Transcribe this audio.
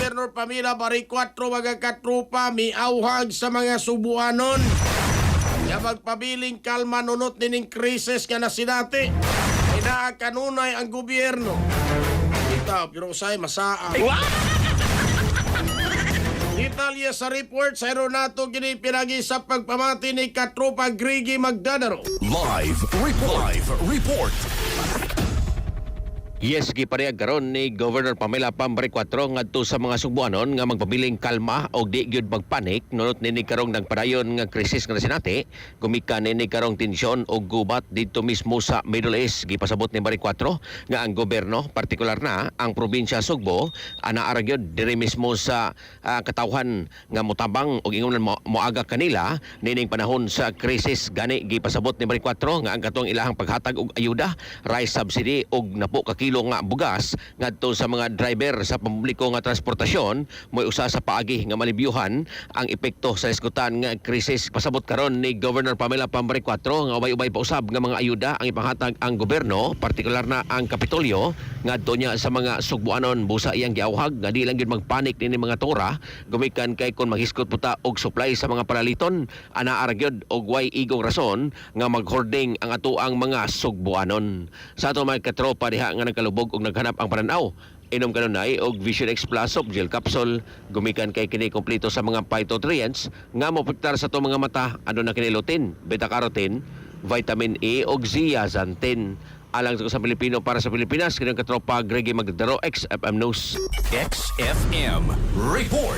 Gobernador Pamela Bari 4 mga katrupa miauhag sa mga Subuanon. Ya magpabiling kalma nunot nining krisis nga nasinati. Inaa kanunay ang gobyerno. Ito, pero usay masaa. Detalye sa report sa Aeronato gini pinagi sa pagpamati ni katrupa Grigi Magdanaro. Live report. Yes, gipareha karon ni Governor Pamela Pambari 4 ngadto sa mga Subuanon nga magpabiling kalma og di gyud magpanik nunot nini karong nagpadayon nga krisis nga nasinati gumikan nini karong tensyon og gubat dito mismo sa Middle East. Gipasabot ni Bari 4 nga ang gobyerno partikular na ang probinsya Sugbo anaara gyud diri mismo sa katawhan nga motabang og ingon moaga kanila nining panahon sa krisis gani. Gipasabot ni Bari 4 nga ang katong ilahang paghatag og ayuda, rice subsidy og napo ka kilo nga bugas ngadto sa mga driver sa pampubliko nga transportasyon moy usa sa paagi nga malibyuhan ang epekto sa iskutan nga krisis. Pasabot karon ni Governor Pamela Pambari 4 nga ubay-ubay pausab nga mga ayuda ang ipahatag ang gobyerno partikular na ang Kapitolyo ngadto niya sa mga Sugbuanon. Busa iyang giawhag nga di lang gyud magpanik nini mga tora gumikan kay kon maghiskot puta og supply sa mga palaliton ana aragyod og way igong rason nga maghording ang atoang mga Sugbuanon. Sa ato mga katropa diha nga nagkalubog og naghanap ang pananaw, inom kanunay og Vision X Plus of gel capsule gumikan kay kini kompleto sa mga phytonutrients nga mopektar sa ato mga mata. Ano na kini lutein, beta carotene, vitamin E og zeaxanthin. Alang sa Pilipino para sa Pilipinas, kini katropa Gregi Magdaro XFM News. XFM report.